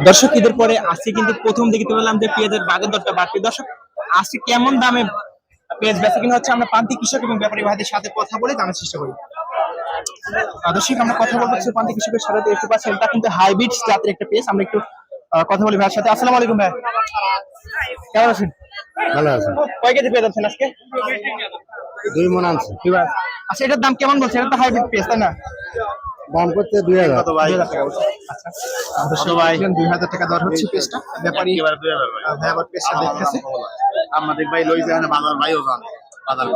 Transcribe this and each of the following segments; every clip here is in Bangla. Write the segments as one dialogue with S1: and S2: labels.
S1: দর্শক ঈদের পরে আজকে কিন্তু প্রথম দিকে বললাম যে পেঁয়াজের বাজার দরটা বাড়তি। দর্শক আজকে কেমন দামে পেঁয়াজ বেচা কিনা হচ্ছে আমরা প্রান্তিক কৃষক এবং ব্যাপারী ভাইদের সাথে কথা বলে জানার চেষ্টা করি। দর্শক আমরা কথা বলবো প্রান্তিক কৃষকের সাথে, একটু পাচ্ছেন এটা কিন্তু হাইব্রিড জাতের একটা পেঁয়াজ। আমরা একটু কথা বলি ভাইয়ের সাথে। আসসালামু আলাইকুম ভাই, কেমন আছেন?
S2: ভালো আছে।
S1: কয় কেজি পেঁয়াজ আনছেন আজকে?
S2: 2 মণ আনছে।
S1: আচ্ছা, এটার দাম কেমন বলছে? এটা তো হাইব্রিড পেঁয়াজ তাই না?
S2: দাম করতে 2000
S1: টাকা বলছে। আচ্ছা, 2000 টাকা দর হচ্ছে পেঁয়াজটা। ব্যাপারী ভাই আবার পেঁয়াজটা দেখতেছে।
S2: আমাদের ভাই লই যায় না, বাজার ভাইও জান বাজার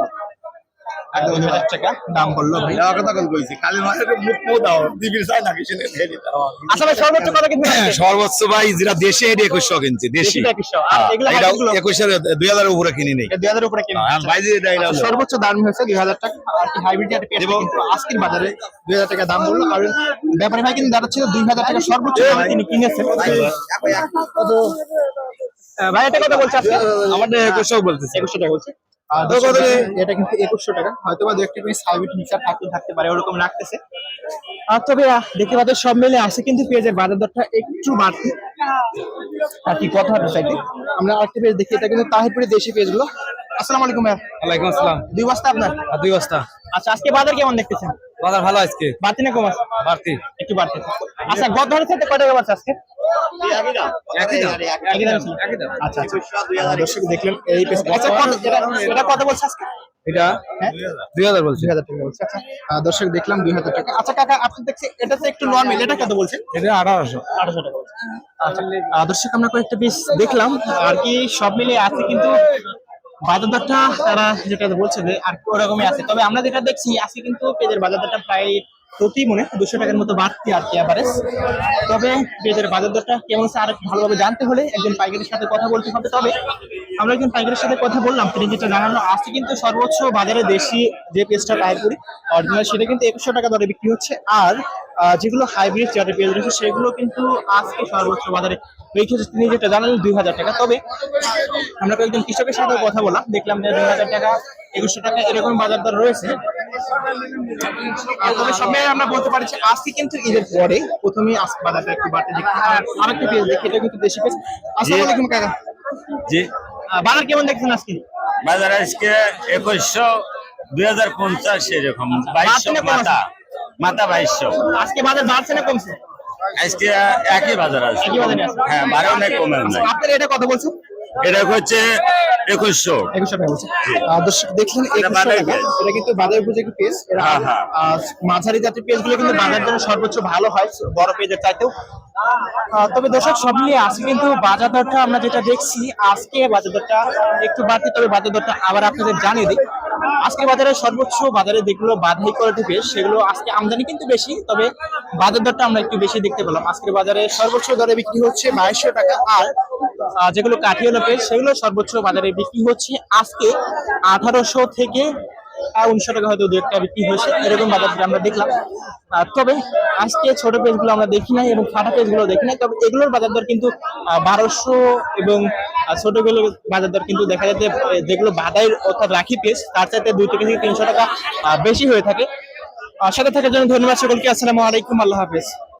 S1: একদম 2000 টাকা দাম বললো ভাই।
S2: দাও কথা কোন কইছি খালি মাঠে মুখ মো দাও দিবির চাই না কিছু নেই ঢেরি দাও।
S1: আচ্ছা ভাই, সর্বোচ্চ কত কিনতে পারছেন?
S2: সর্বোচ্চ ভাই যেটা দেশে এটা 2100 কিনছি দেশি।
S1: এটা 2100 আর এগুলো
S2: এটা
S1: হাইব্রিড গুলো
S2: 2100 2000 এর উপরে কিনি নেই।
S1: 2000 এর উপরে কিনে।
S2: ভাই যে এটা
S1: আচ্ছা, সর্বোচ্চ দাম হয়েছে 2000 টাকা। আর কি হাইব্রিড একটা পেঁয়াজ কিন্তু আজকের বাজারে 2000 টাকা দাম বললো। আর ব্যাপারী ভাই কিন্তু দাঁড়াচ্ছিল 2000 টাকা সর্বোচ্চ দামে তিনি কিনেছেন। ভাই এটা কত বলছে আজকে?
S2: আমাদের 2100 বলতেছে।
S1: 2100 টাকা বলছে। এটা কিন্তু 2100 টাকা। হয়তো বা দু একটা পিস হাইব্রিড মিক্সার থাকতে পারে, ওরকম লাগতেছে। আর তবে দেখতে পাচ্ছেন সব মিলে আছে কিন্তু পেঁয়াজের বাজার দরটা একটু বাড়তি। আর কি কথা চাইতে আমরা আরেকটা পেঁয়াজ দেখি, এটা কিন্তু তাহিরপুরের দেশি পেঁয়াজ গুলো। আসসালামু আলাইকুম ভাই।
S2: ওয়ালাইকুম আসসালাম।
S1: 2 বস্তা আপনার?
S2: 2 বস্তা।
S1: আচ্ছা, আজকে বাজার কেমন দেখতেছেন?
S2: বাজার ভালো আজকে।
S1: বাড়তি না কম আছে?
S2: বাড়তি।
S1: একটু বাড়তি। আচ্ছা, গত ধরে থেকে কয় টাকা বাড়ছে আজকে?
S2: একই দাম।
S1: একই দাম ছিল? আচ্ছা আচ্ছা, দর্শক দেখলেন এই পেঁয়াজ। আচ্ছা, এটা কত বলছে আজকে?
S2: এটা
S1: হ্যাঁ
S2: 2000 বলছি।
S1: 2000 টাকা বলছে। আচ্ছা, দর্শক দেখলাম 2000 টাকা। আচ্ছা কাকা, আপনি দেখছি এটা তো একটু নরমাল, এটা কত বলছেন?
S2: এটা 1800।
S1: 1800 টাকা বলছে। আচ্ছা, দর্শক আমরা কয়েকটা পিস দেখলাম আর কি, সব মিলিয়ে আছে কিন্তু বাজার দরটা তারা যেটা বলছে যে আর কি ওরকমই আছে। তবে আমরা যেটা দেখছি আজকে কিন্তু পেঁয়াজের বাজার দরটা প্রায় প্রতি মনে 200 টাকার মতো বাড়তি আর কি এভারেজ। তবে পেঁয়াজের বাজার দরটা কেমন আছে আর ভালোভাবে জানতে হলে একজন পাইকারের সাথে কথা বলতে হবে। তবে আমরা একজন পাইকারের সাথে কথা বললাম, তিনি যেটা জানানো আজকে কিন্তু সর্বোচ্চ বাজারে দেশি যে পেঁয়াজটা টাইপুরি অরিজিনাল সেটা কিন্তু 2100 টাকা দরে বিক্রি হচ্ছে। আর যেগুলো হাইব্রিড জাতের পেঁয়াজ রয়েছে সেগুলো কিন্তু আজকে সর্বোচ্চ বাজারে বিক্রি হচ্ছে, তিনি যেটা জানালেন 2000 টাকা। তবে আমরা কয়েকজন কৃষকের সাথে কথা বললাম, দেখলাম যে 2000 টাকা 2100 টাকা এরকম বাজার দর রয়েছে। তবে সব মিলিয়ে আমরা বলতে পারি যে আজকে কিন্তু ঈদের পরে প্রথমেই আজকে বাজারটা একটু বাড়তে দেখি। আর আরেকটা পেঁয়াজ দেখি, এটা কিন্তু দেশি পেঁয়াজ। আসসালামু আলাইকুম কাকা।
S2: জি।
S1: বাজার কেমন দেখছেন আজকে?
S2: বাজার আজকে 2100 2050 এরকম। 2200 মাথা মাথা 2200।
S1: আজকে বাজার বাড়ছে না কমছে?
S2: আজকে একই বাজার আছে।
S1: একই বাজারে আছে।
S2: হ্যাঁ, বাড়েও নাই কমেও নাই।
S1: আপনার এটা কত বলছেন?
S2: এটা হচ্ছে 2100।
S1: 2100 টাকা বলছে। দর্শক দেখলেন 2100 টাকা। এটা কিন্তু বাজার উপযোগী পেঁয়াজ। এর
S2: হ্যাঁ, হ্যাঁ।
S1: মাঝারি জাতের পেঁয়াজগুলো কিন্তু বাজার জন্য সর্বোচ্চ ভালো হয় বড় পেঁয়াজের চাইতেও। তবে দর্শক সব মিলিয়ে আছে কিন্তু বাজার দরটা আমরা যেটা দেখছি আজকে বাজার দরটা একটু বাড়তি। তবে বাজার দরটা আবার আপনাদের জানিয়ে দিই, আজকে বাজারে সর্বোচ্চ বাজারে যেগুলো বাধাই করে ঢুকে সেগুলো আজকে আমদানি কিন্তু বেশি, তবে বাজার দরটা আমরা একটু বেশি দেখতে পেলাম। আজকের বাজারে সর্বোচ্চ দরে বিক্রি হচ্ছে 2200 টাকা। আর যেগুলো কাঠিওয়ালা পেঁয়াজ সেগুলো সর্বোচ্চ বাজারে বিক্রি হচ্ছে আজকে 1800 থেকে 1900 টাকা, হয়তো দু একটা বিক্রি হয়েছে এরকম বাজার আমরা দেখলাম। তবে আজকে ছোট পেঁয়াজগুলো আমরা দেখি নাই এবং ফাটা পেঁয়াজগুলো দেখি নাই। তবে এগুলোর বাজার দর কিন্তু 1200 এবং ছোটগুলোর বাজার দর কিন্তু দেখা যাচ্ছে যেগুলো বাদাই অর্থাৎ রাখি পেঁয়াজ তার চাইতে 2 থেকে 300 টাকা বেশি হয়ে থাকে। সাথে থাকার জন্য ধন্যবাদ সকলকে। আসসালামু আলাইকুম, আল্লাহ হাফেজ।